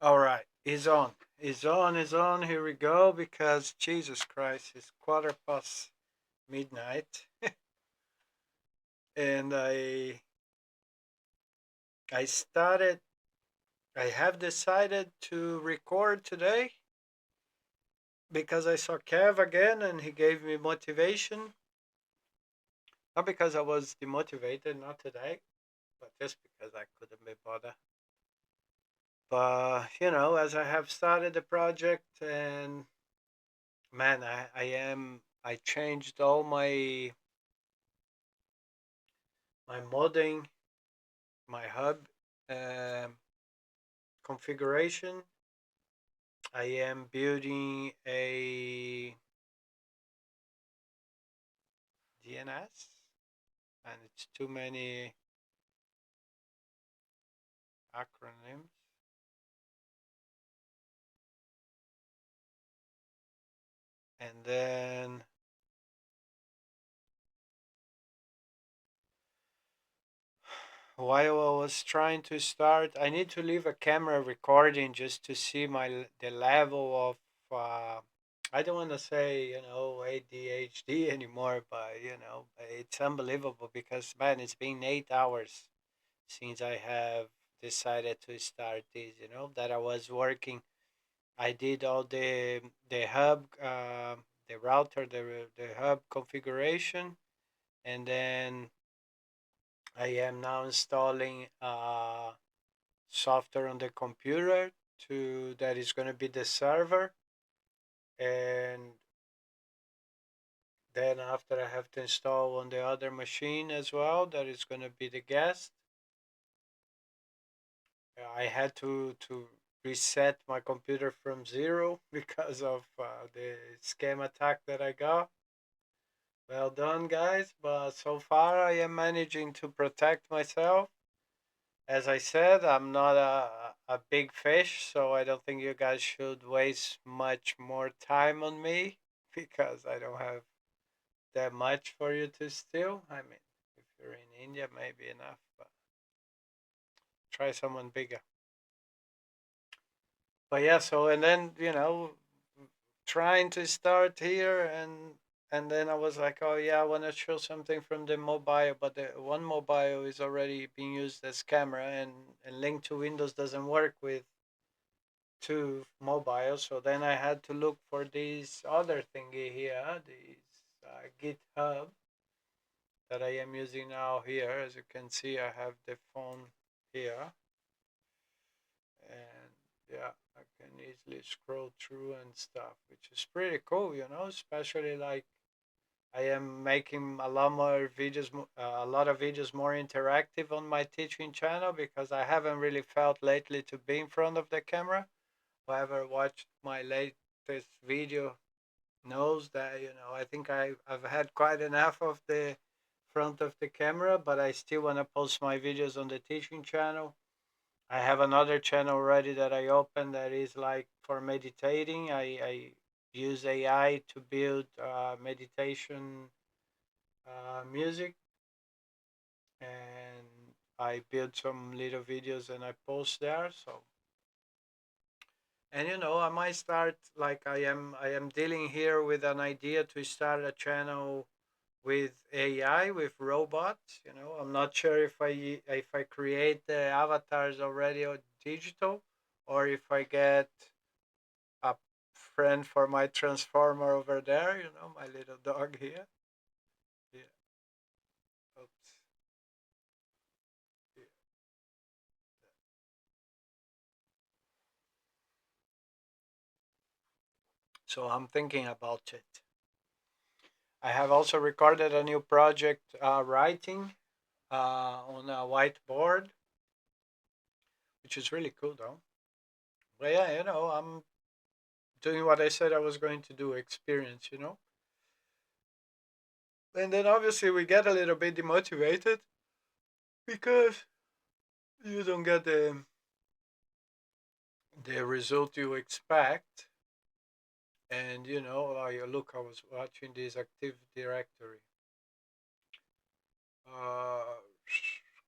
All right, he's on. He's on. He's on. Here we go. Because Jesus Christ, it's quarter past midnight, and I started. I have decided to record today because I saw Kev again, and he gave me motivation. Not because I was demotivated, not today, but just because I couldn't be bothered. But as I have started the project, and man, I changed all my modding, my hub um, configuration. I am building a DNS, and it's too many acronyms. And then while I was trying to start, I need to leave a camera recording just to see the level of. Uh, I don't want to say ADHD anymore, but it's unbelievable because man, it's been 8 hours since I have decided to start this. That I was working. I did all the hub, the router, the hub configuration, and then I am now installing software on the computer to that is going to be the server, and then after I have to install on the other machine as well that is going to be the guest. I had to reset my computer from zero because of the scam attack that I got. Well done, guys. But so far, I am managing to protect myself. As I said, I'm not a big fish, so I don't think you guys should waste much more time on me because I don't have that much for you to steal. I mean, if you're in India, maybe enough, but try someone bigger. But yeah, so and then trying to start here, and then I was like, oh yeah, I want to show something from the mobile, but the one mobile is already being used as camera, and link to Windows doesn't work with two mobile. So then I had to look for this other thingy here, this GitHub that I am using now here. As you can see, I have the phone here, and yeah, I can easily scroll through and stuff, which is pretty cool, especially like I am making a lot more videos, a lot of videos more interactive on my teaching channel because I haven't really felt lately to be in front of the camera. Whoever watched my latest video knows that I think I've had quite enough of the front of the camera, but I still want to post my videos on the teaching channel. I have another channel already that I opened that is like for meditating. I use AI to build meditation music, and I build some little videos and I post there. So, and I might start like I am dealing here with an idea to start a channel with AI, with robots. I'm not sure if I create the avatars already or digital, or if I get a friend for my transformer over there. My little dog here. Yeah. Oops. Yeah. So I'm thinking about it. I have also recorded a new project writing on a whiteboard, which is really cool though. But yeah, I'm doing what I said I was going to do, experience. And then obviously we get a little bit demotivated because you don't get the result you expect. And look, I was watching this Active Directory. Uh,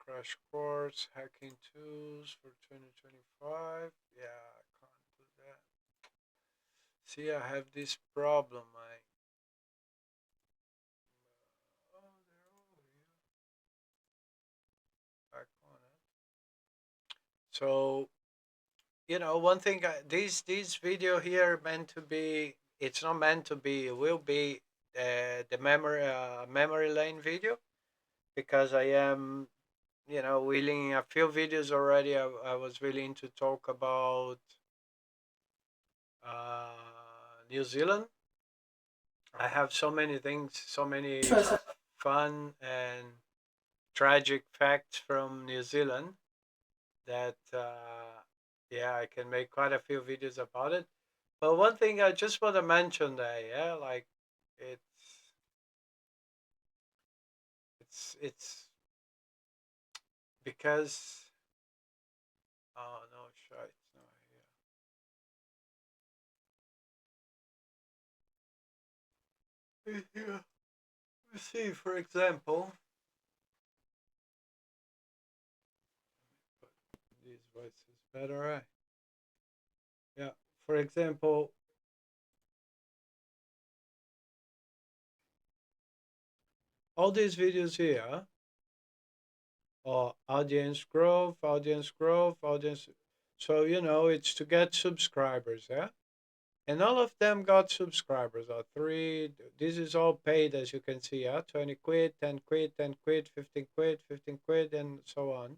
crash course, hacking tools for 2025. Yeah, I can't do that. See, I have this problem. Oh, they're over here. Back on it. So, one thing, this video here meant to be, it's not meant to be, it will be the memory lane video, because I am, willing, a few videos already, I was willing to talk about New Zealand. I have so many things, so many fun and tragic facts from New Zealand that, yeah, I can make quite a few videos about it. But one thing I just want to mention there, yeah, like it's it's because, oh no, shit, no, yeah. You see, for example, these voices better, right? Yeah. For example, all these videos here are audience growth, audience growth, audience. So it's to get subscribers, yeah. And all of them got subscribers. Or three. This is all paid, as you can see. Yeah, 20 quid, 10 quid, 10 quid, 15 quid, 15 quid, and so on.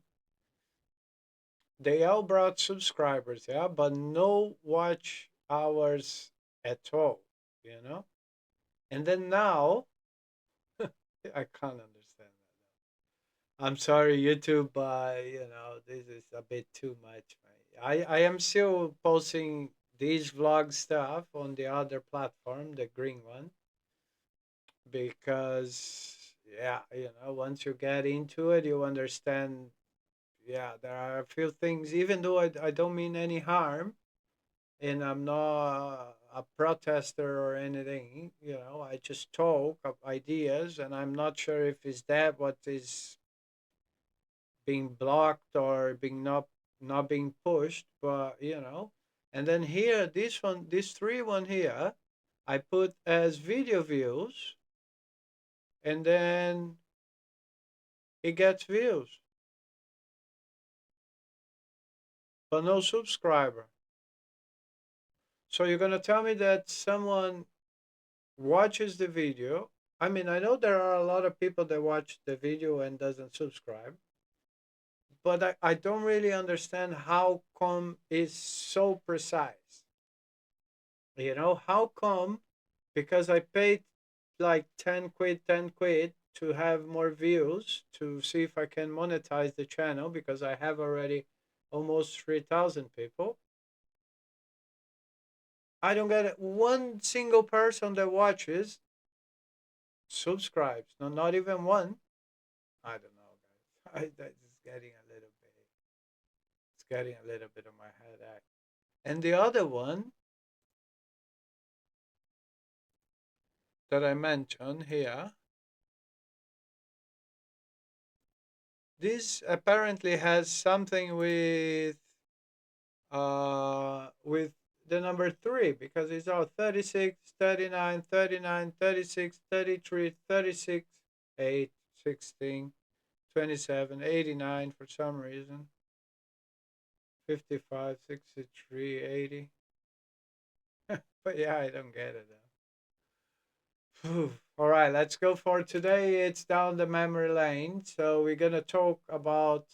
They all brought subscribers, yeah, but no watch hours at all. You know. And then now, I can't understand that. I'm sorry, YouTube, but this is a bit too much, man. I am still posting these vlog stuff on the other platform, the green one, because yeah, once you get into it, you understand. Yeah, there are a few things, even though I don't mean any harm, and I'm not a protester or anything. I just talk of ideas, and I'm not sure if is that what is being blocked or being not being pushed, but and then here, this one, this three one here, I put as video views, and then it gets views, but no subscriber. So you're gonna tell me that someone watches the video? I mean, I know there are a lot of people that watch the video and doesn't subscribe, but I don't really understand how come it's so precise. How come? Because I paid like 10 quid, 10 quid to have more views to see if I can monetize the channel, because I have already almost 3,000 people. I don't get it. One single person that watches subscribes. No, not even one. I don't know, guys. That is getting a little bit. It's getting a little bit of my headache. And the other one that I mentioned here, this apparently has something with the number 3, because it's all 36, 39, 39, 36, 33, 36, 8, 16, 27, 89 for some reason, 55, 63, 80. But yeah, I don't get it. All right, let's go for today. It's down the memory lane. So we're going to talk about,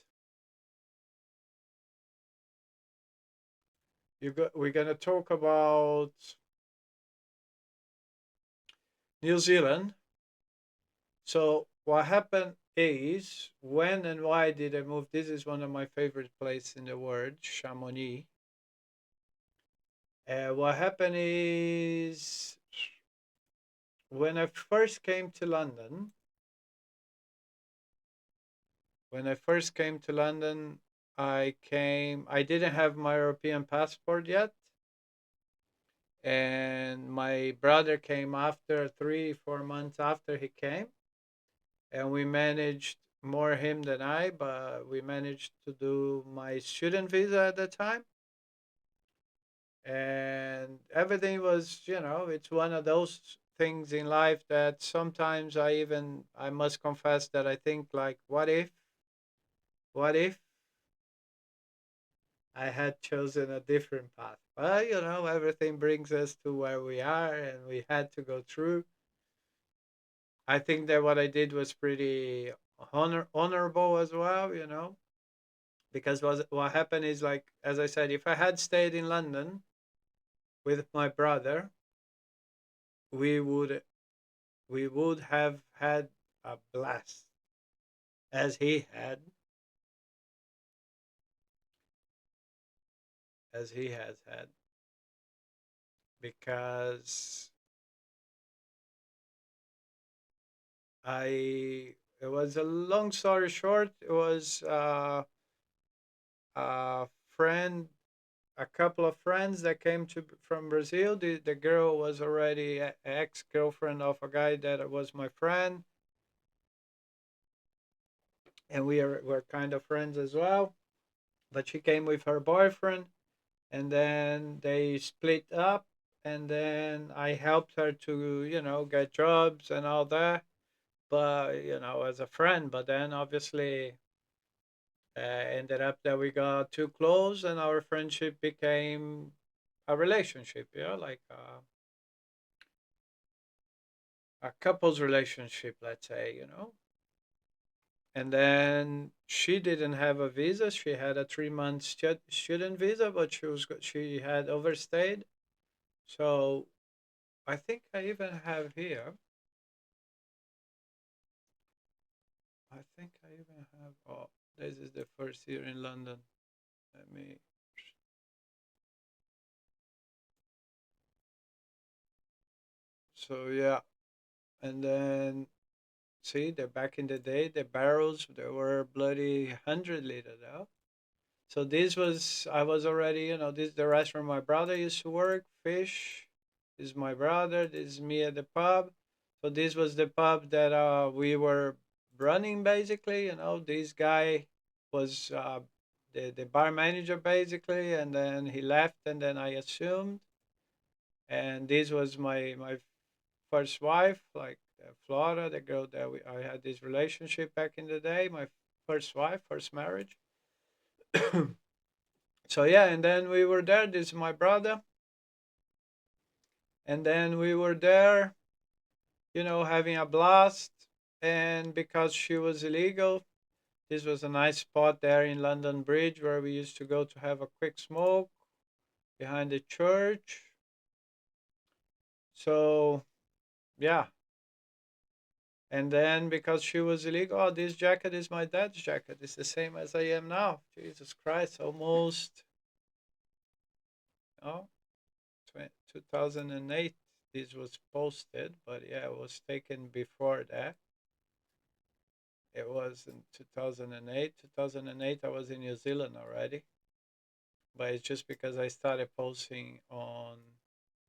we're going to talk about New Zealand. So what happened is, when and why did I move? This is one of my favorite places in the world, Chamonix. What happened is, when I first came to London, I didn't have my European passport yet. And my brother came after 3, 4 months after he came, and we managed. more him than I, but we managed to do my student visa at the time, and everything was, it's one of those things in life that sometimes I must confess that I think like, what if I had chosen a different path? But everything brings us to where we are, and we had to go through. I think that what I did was pretty honorable as well, because what happened is, like, as I said, if I had stayed in London with my brother, we would we would have had a blast as he had, as he has had, because it was a long story short. It was a friend, a couple of friends that came to from Brazil. The girl was already an ex girlfriend of a guy that was my friend, and were kind of friends as well. But she came with her boyfriend, and then they split up, and then I helped her to get jobs and all that. But as a friend. But then obviously ended up that we got too close, and our friendship became a relationship. Like a couple's relationship, let's say. And then she didn't have a visa. She had a 3 month student visa, but she had overstayed. So I think I even have here. I think I even have. Oh, this is the first year in London. Let me. So yeah, and then see, the back in the day, the barrels they were bloody 100 liter now. So this was I was already, this is the restaurant my brother used to work. Fish this is my brother. This is me at the pub. So this was the pub that we were running basically. This guy was the bar manager basically, and then he left, and then I assumed. And this was my first wife, like Flora, the girl that I had this relationship back in the day, my first wife, first marriage. So yeah, and then we were there. This is my brother, and then we were there, having a blast. And because she was illegal, this was a nice spot there in London Bridge where we used to go to have a quick smoke behind the church. So yeah, and then because she was illegal, oh, this jacket is my dad's jacket. It's the same as I am now. Jesus Christ, almost, oh, 2008. This was posted, but yeah, it was taken before that. It was in 2008. 2008, I was in New Zealand already, but it's just because I started posting on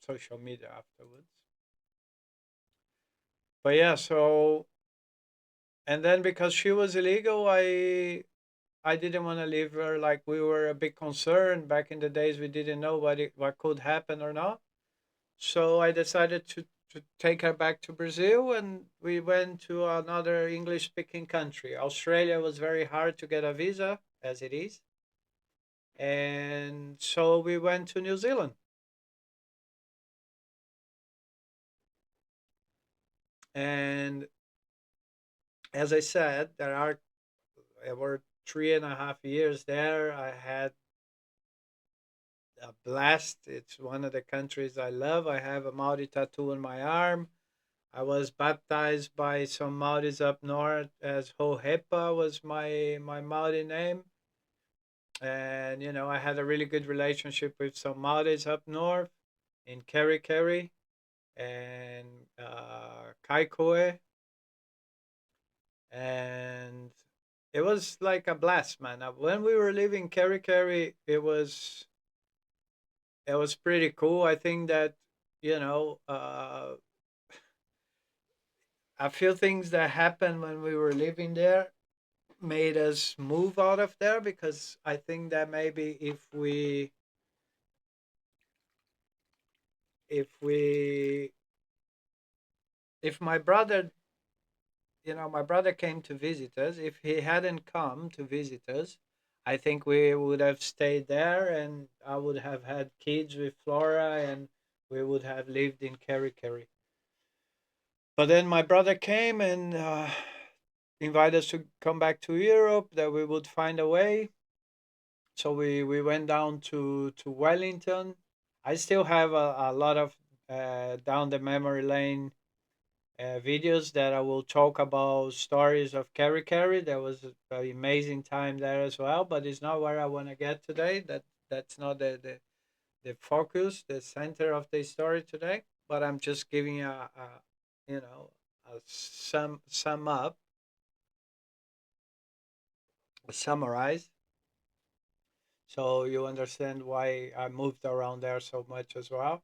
social media afterwards. But yeah, so, and then because she was illegal, I didn't want to leave her. Like, we were a bit concerned back in the days. We didn't know what could happen or not. So I decided to take her back to Brazil, and we went to another English speaking country. Australia was very hard to get a visa, as it is. And so we went to New Zealand. And as I said, there were 3.5 years there. I had a blast. It's one of the countries I love. I have a Maori tattoo on my arm. I was baptized by some Maoris up north as Hohepa was my Maori name. And, I had a really good relationship with some Maoris up north in Kerikeri and Kaikoe. And it was like a blast, man. When we were leaving Kerikeri, it was pretty cool. I think that, you know, uh, a few things that happened when we were living there. made us move out of there, because I think that maybe if we if my brother, my brother came to visit us. If he hadn't come to visit us, I think we would have stayed there, and I would have had kids with Flora, and we would have lived in Kerry Kerry. But then my brother came and invited us to come back to Europe, that we would find a way. So we went down to Wellington. I still have a lot of down the memory lane videos that I will talk about stories of Kerry Kerry. There was an amazing time there as well, but it's not where I want to get today. That's not the focus, the center of the story today. But I'm just giving a a sum up, a summarize, so you understand why I moved around there so much as well.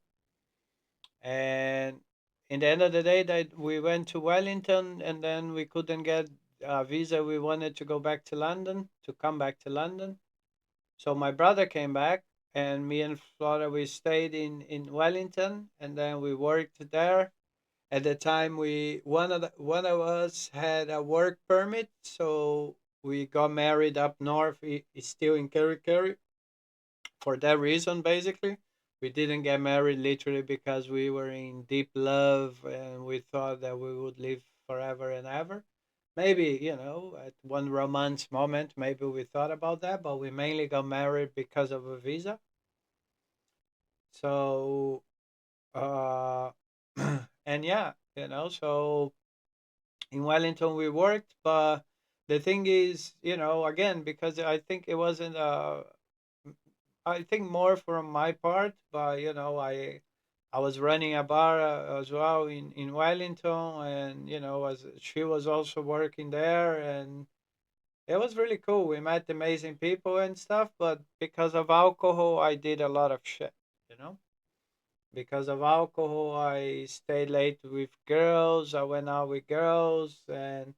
And in the end of the day, that we went to Wellington, and then we couldn't get a visa. We wanted to go back to London, to come back to London. So my brother came back, and me and Flora, we stayed in Wellington, and then we worked there. At the time, we one of us had a work permit, so we got married up north. It's still in Kerry Kerry, for that reason, basically. We didn't get married literally because we were in deep love and we thought that we would live forever and ever. Maybe, at one romance moment, maybe we thought about that, but we mainly got married because of a visa. So, uh, and yeah, so in Wellington we worked, but the thing is, again, because I think it wasn't I think more from my part, but I was running a bar as well in Wellington, and was she was also working there, and it was really cool. We met amazing people and stuff, but because of alcohol, I did a lot of shit. You know, because of alcohol, I stayed late with girls. I went out with girls, and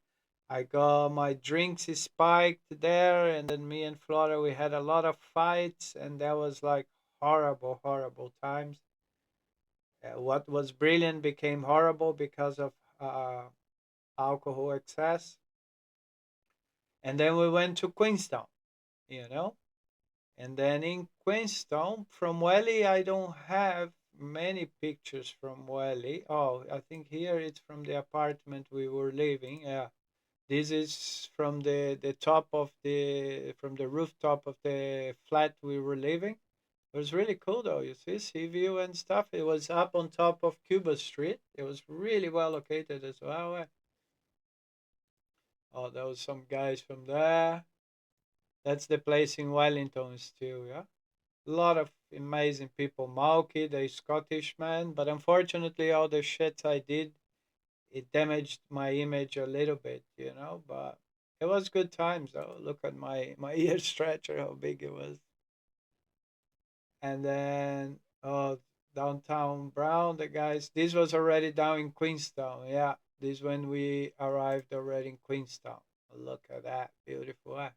I got my drinks spiked there, and then me and Flora, we had a lot of fights, and that was like horrible, horrible times. What was brilliant became horrible because of uh, alcohol excess. And then we went to Queenstown, you know. And then in Queenstown, from Welly, I don't have many pictures from Welly. Oh, I think here it's from the apartment we were living. Yeah. This is from the top of from the rooftop of the flat we were living. It was really cool though, you see, sea view and stuff. It was up on top of Cuba Street. It was really well located as well. Oh, there was some guys from there. That's the place in Wellington still, yeah. A lot of amazing people. Mauki, the Scottish man, but unfortunately all the shit I did, it damaged my image a little bit. But it was good times though. Look at my ear stretcher, how big it was. And then downtown Brown, the guys. This was already down in Queenstown. Yeah, this when we arrived already in Queenstown. Look at that, beautiful.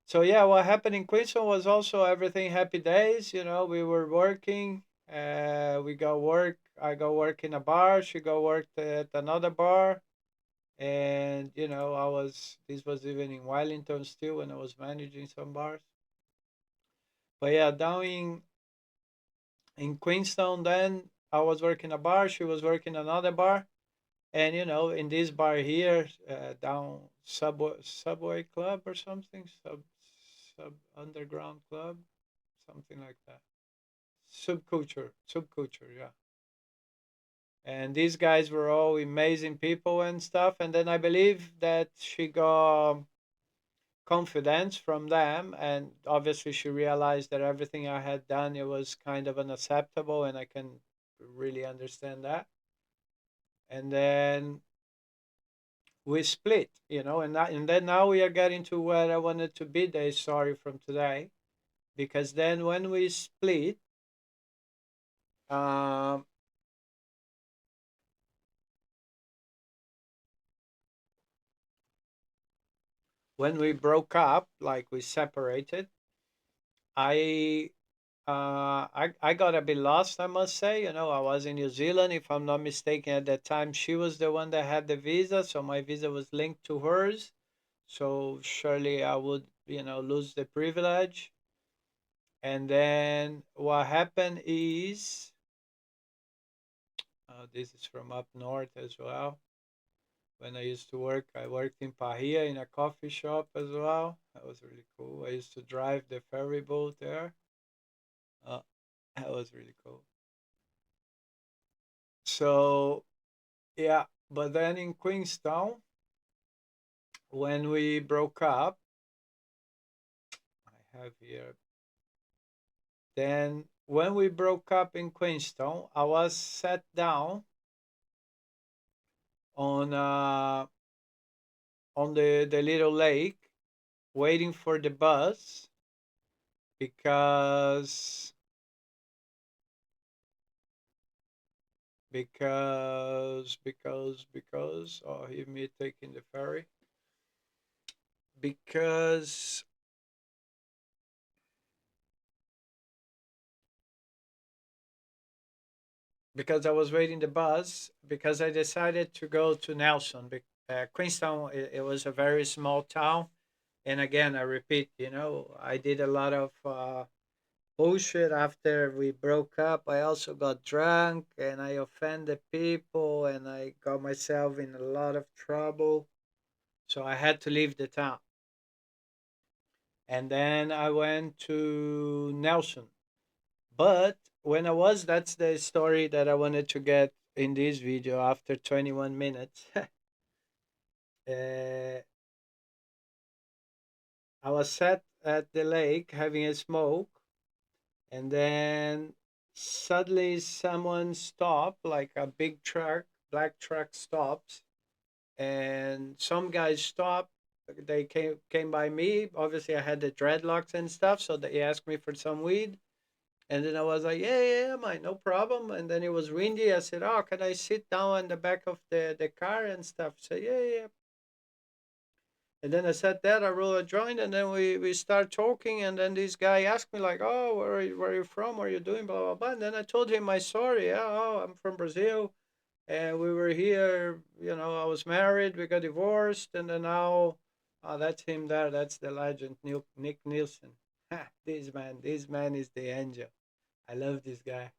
So yeah, what happened in Queenstown was also everything happy days. We were working. We got work. I got work in a bar. She got work at another bar. And I was. This was even in Wellington still when I was managing some bars. But yeah, down in Queenstown, then I was working a bar. She was working another bar. And in this bar here, down Subway Club or something, sub underground club, something like that. Subculture, yeah. And these guys were all amazing people and stuff. And then I believe that she got confidence from them, and obviously she realized that everything I had done, it was kind of unacceptable, and I can really understand that. And then we split, and then now we are getting to where I wanted to be the story from today, because then when we split, um, when we broke up, like we separated, I I got a bit lost, I must say. You know, I was in New Zealand, if I'm not mistaken, at that time. She was the one that had the visa, so my visa was linked to hers. So surely I would, lose the privilege. And then what happened is, this is from up north as well. When I used to work, I worked in Pahia in a coffee shop as well. That was really cool. I used to drive the ferry boat there. Uh, that was really cool. So yeah, but then in Queenstown, when we broke up, I have here. Then when we broke up in Queenstown, I was sat down on the little lake waiting for the bus because oh, hear me taking the ferry, because I was waiting the bus, because I decided to go to Nelson. Queenstown, it was a very small town, and again, I repeat, I did a lot of bullshit after we broke up. I also got drunk and I offended people and I got myself in a lot of trouble. So I had to leave the town. And then I went to Nelson. But when I was, that's the story that I wanted to get in this video after 21 minutes. uh, I was sat at the lake having a smoke, and then suddenly someone stopped, like a big truck, black truck stops, and some guys stopped. They came by me. Obviously, I had the dreadlocks and stuff, so they asked me for some weed. And then I was like, yeah, yeah, yeah, mate, no problem. And then it was windy. I said, oh, can I sit down in the back of the car and stuff? So yeah, yeah, yeah. And then I sat there, I rolled a joint, and then we start talking. And then this guy asked me, like, oh, where are you from? What are you doing? Blah, blah, blah. And then I told him my story. Yeah, oh, I'm from Brazil. And we were here, I was married, we got divorced. And then now, oh, that's him there. That's the legend, Nick Nielsen. This man is the angel. I love this guy.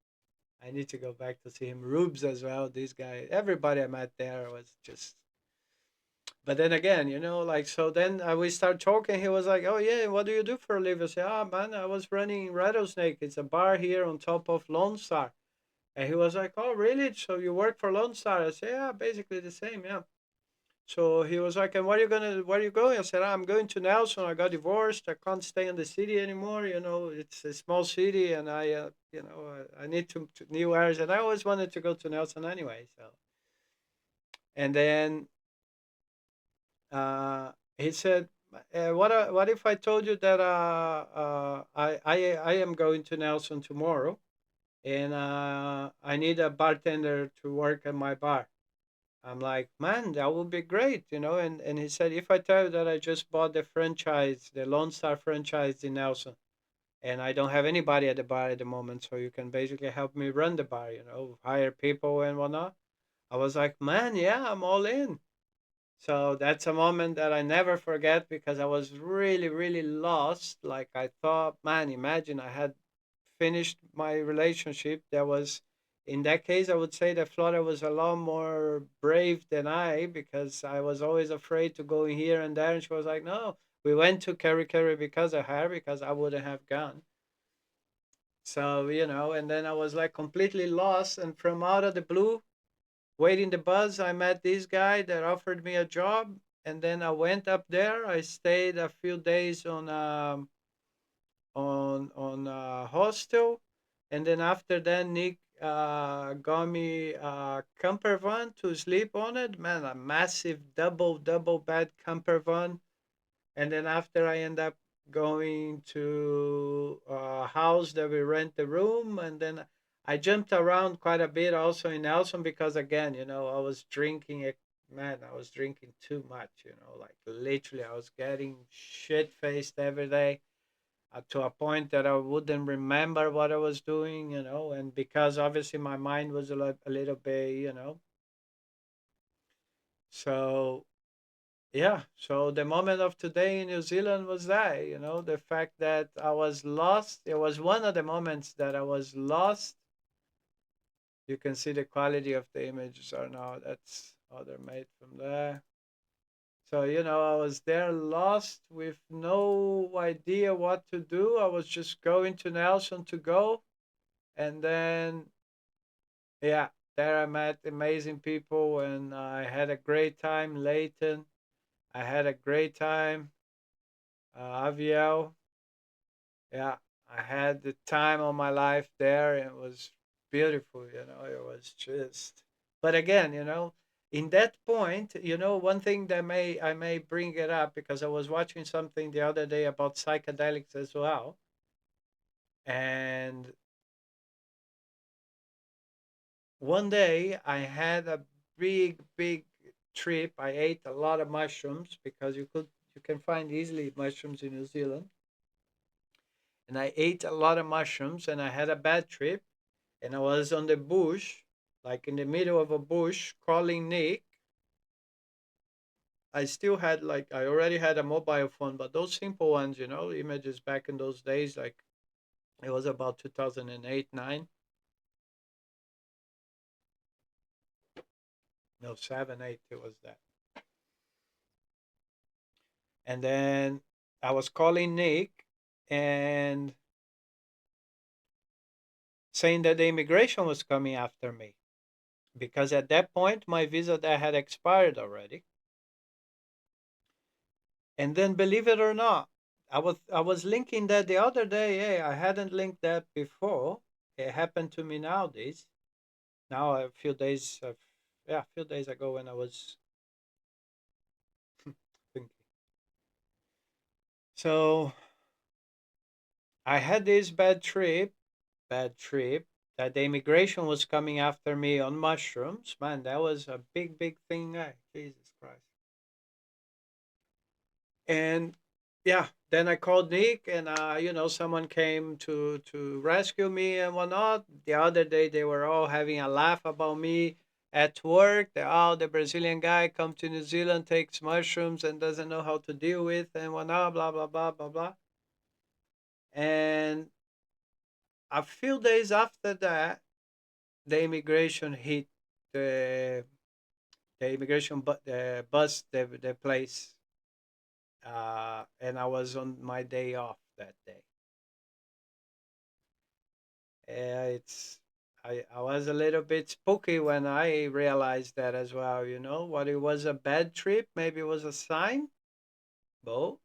I need to go back to see him. Rubes as well. This guy, everybody I met there was just. But then again, like, so then we start talking. He was like, "Oh yeah, what do you do for a living?" I say, "Ah man, I was running Rattlesnake. It's a bar here on top of Lone Star." And he was like, "Oh really? So you work for Lone Star?" I say, "Yeah, basically the same, yeah." So he was like, "And where are you going?" I said, "I'm going to Nelson. I got divorced. I can't stay in the city anymore. It's a small city, and I need to new areas. And I always wanted to go to Nelson anyway. So, and then he said, what if I told you that I am going to Nelson tomorrow, and I need a bartender to work at my bar?" I'm like, man, that would be great. And he said, if I tell you that I just bought the franchise, the Lone Star franchise in Nelson, and I don't have anybody at the bar at the moment, so you can basically help me run the bar, hire people and whatnot. I was like, man, yeah, I'm all in. So that's a moment that I never forget, because I was really, really lost. Like, I thought, man, imagine I had finished my relationship. That was, in that case, I would say that Flora was a lot more brave than I, because I was always afraid to go in here and there. And she was like, no, we went to Kerry because of her, because I wouldn't have gone. So, and then I was like completely lost. And from out of the blue, waiting the bus, I met this guy that offered me a job. And then I went up there. I stayed a few days on a hostel, and then after that, Nick got me a camper van to sleep on it. Man, a massive double bed camper van. And then after, I end up going to a house that we rent the room, and then I jumped around quite a bit also in Nelson, because again, I was drinking Man, I was drinking too much, like literally I was getting shit faced every day, to a point that I wouldn't remember what I was doing, and because obviously my mind was a little bit, so yeah. So the moment of today in New Zealand was that, the fact that I was lost. It was one of the moments that I was lost. You can see the quality of the images are now. That's how they're made from there. So, I was there lost with no idea what to do. I was just going to Nelson to go. And then, yeah, there I met amazing people and I had a great time. Leighton, I had a great time. Aviel, yeah, I had the time of my life there. It was beautiful, it was just, but again, in that point, one thing that I may bring it up because I was watching something the other day about psychedelics as well. And one day I had a big trip. I ate a lot of mushrooms because you can find easily mushrooms in New Zealand. And I ate a lot of mushrooms and I had a bad trip and I was on the bush, like in the middle of a bush, calling Nick. I still had I already had a mobile phone, but those simple ones, images back in those days, like it was about 2008, 9, no, 7, 8, it was that. And then I was calling Nick and saying that the immigration was coming after me because at that point my visa that had expired already. And then believe it or not, I was linking that the other day. Hey, I hadn't linked that before. It happened to me nowadays. Now a few days of yeah, a few days ago when I was thinking. So I had this bad trip that the immigration was coming after me on mushrooms. Man, that was a big thing. Jesus Christ. And yeah, then I called Nick, and someone came to rescue me and whatnot. The other day, they were all having a laugh about me at work. The Brazilian guy come to New Zealand, takes mushrooms, and doesn't know how to deal with and whatnot. Blah blah blah blah blah. And a few days after that, the immigration hit the the immigration the bus the place, and I was on my day off that day. It's I was a little bit spooky when I realized that as well. What it was a bad trip, maybe it was a sign. Bo.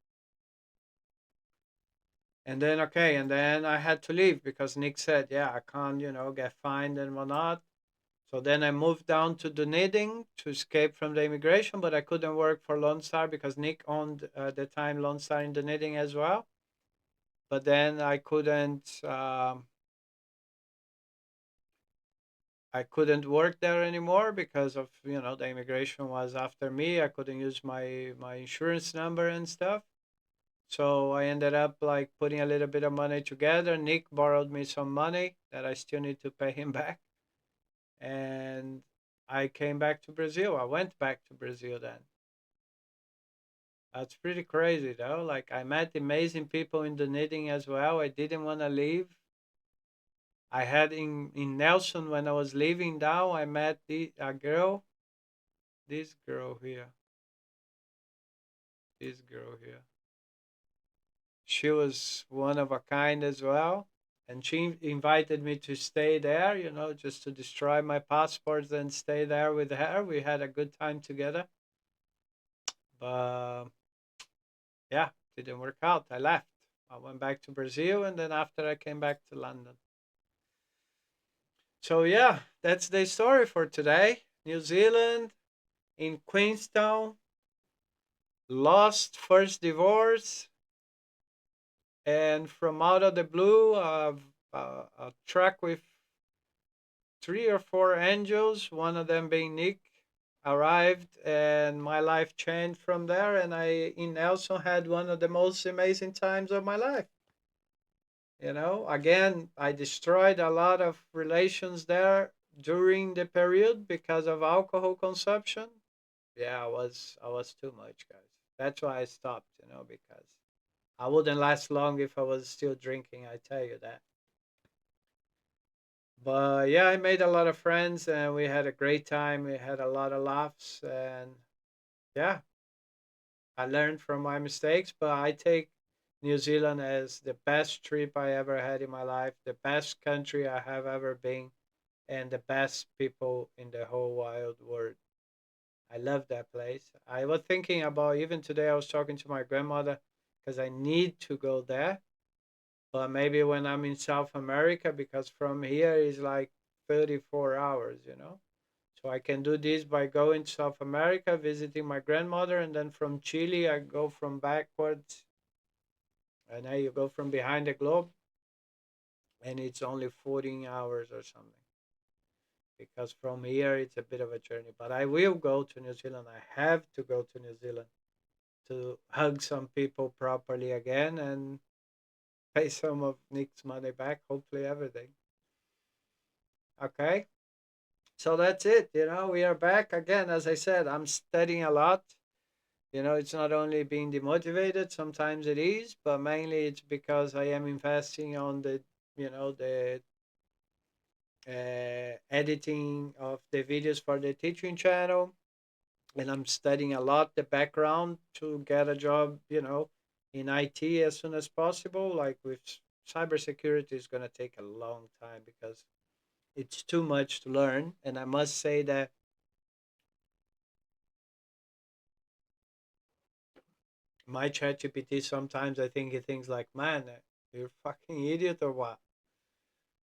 And then okay, and then I had to leave because Nick said, "Yeah, I can't, get fined and whatnot." So then I moved down to Dunedin to escape from the immigration, but I couldn't work for Lone Star because Nick owned at the time Lone Star in Dunedin as well. But then I couldn't work there anymore because of the immigration was after me. I couldn't use my insurance number and stuff. So I ended up like putting a little bit of money together. Nick borrowed me some money that I still need to pay him back, and I came back to Brazil. I went back to Brazil then. That's pretty crazy though. Like I met amazing people in the knitting as well. I didn't want to leave. I had in Nelson when I was leaving down. I met a girl, this girl here, this girl here. She was one of a kind as well, and she invited me to stay there. Just to destroy my passports and stay there with her. We had a good time together, but yeah, didn't work out. I left. I went back to Brazil, and then after I came back to London. So yeah, that's the story for today. New Zealand in Queenstown, lost first divorce, and from out of the blue, a truck with three or four angels, one of them being Nick. arrived, and my life changed from there. And I in Nelson had one of the most amazing times of my life. Again, I destroyed a lot of relations there during the period because of alcohol consumption. Yeah, I was too much, guys. That's why I stopped, because I wouldn't last long if I was still drinking, I tell you that. But yeah, I made a lot of friends and we had a great time. We had a lot of laughs, and yeah, I learned from my mistakes, but I take New Zealand as the best trip I ever had in my life, the best country I have ever been, and the best people in the whole wild world. I love that place. I was thinking about, even today, I was talking to my grandmother because I need to go there. But maybe when I'm in South America, because from here is like 34 hours, So I can do this by going to South America, visiting my grandmother, and then from Chile, I go from backwards. And now you go from behind the globe, and it's only 14 hours or something. Because from here, it's a bit of a journey. But I will go to New Zealand. I have to go to New Zealand to hug some people properly again and pay some of Nick's money back, hopefully everything. Okay. So that's it. We are back again. As I said, I'm studying a lot. It's not only being demotivated, sometimes it is, but mainly it's because I am investing on the editing of the videos for the teaching channel. And I'm studying a lot the background to get a job, in IT as soon as possible. Like with cybersecurity, is going to take a long time because it's too much to learn. And I must say that my chat GPT, sometimes I think he thinks like, man, you're a fucking idiot or what?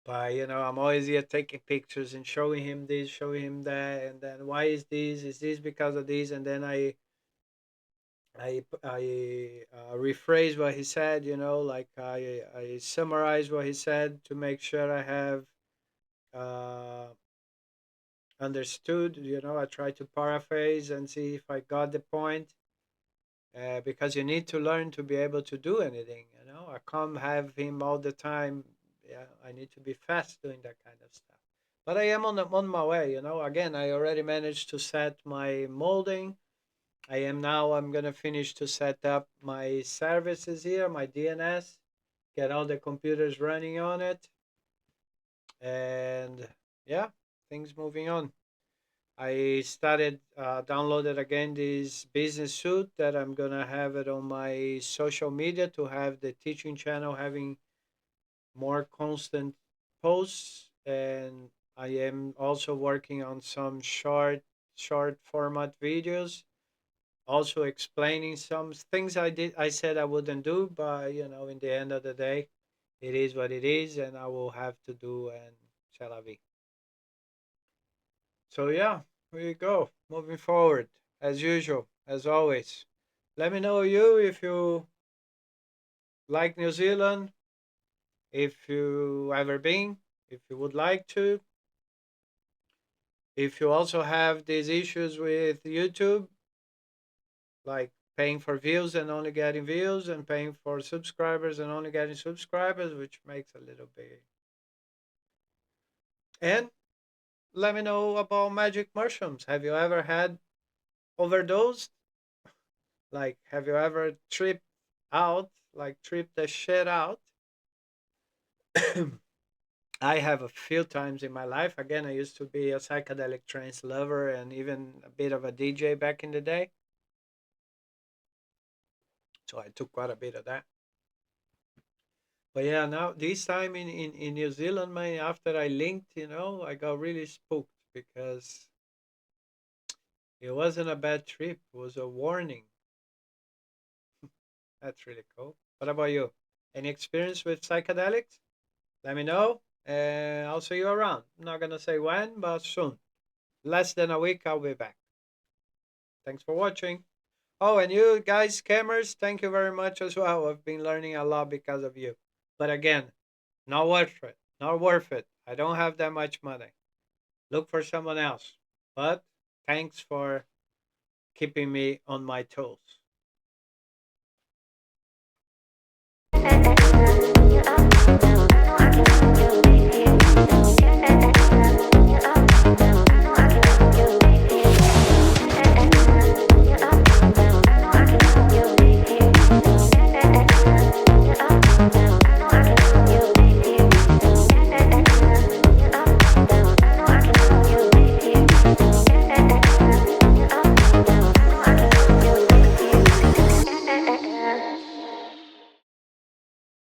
But I'm always here taking pictures and showing him this, showing him that, and then why is this? Is this because of this? And then I rephrase what he said, like I summarize what he said to make sure I have uh, understood. I try to paraphrase and see if I got the point. Because you need to learn to be able to do anything. I can't have him all the time. Yeah, I need to be fast doing that kind of stuff. But I am on my way. Again, I already managed to set my molding. I'm gonna finish to set up my services here, my DNS, get all the computers running on it, and yeah, things moving on. I started downloaded again this business suit that I'm gonna have it on my social media to have the teaching channel having more constant posts, and I am also working on some short format videos, also explaining some things I said I wouldn't do, but in the end of the day, it is what it is, and I will have to do, and c'est la vie. So yeah, here you go. Moving forward, as usual, as always. Let me know if you like New Zealand, if you ever been, if you would like to. If you also have these issues with YouTube, like paying for views and only getting views, and paying for subscribers and only getting subscribers, which makes a little bit. And let me know about magic mushrooms. Have you ever had overdosed? Like, have you ever tripped out? Like, tripped the shit out? I have a few times in my life. Again, I used to be a psychedelic trance lover and even a bit of a DJ back in the day. So I took quite a bit of that. But yeah, now this time in New Zealand, man, after I linked, I got really spooked because it wasn't a bad trip. It was a warning. That's really cool. What about you? Any experience with psychedelics? Let me know, and I'll see you around. I'm not gonna say when, but soon. Less than a week, I'll be back. Thanks for watching. Oh, and you guys, scammers, thank you very much as well. I've been learning a lot because of you. But again, not worth it. Not worth it. I don't have that much money. Look for someone else. But thanks for keeping me on my toes.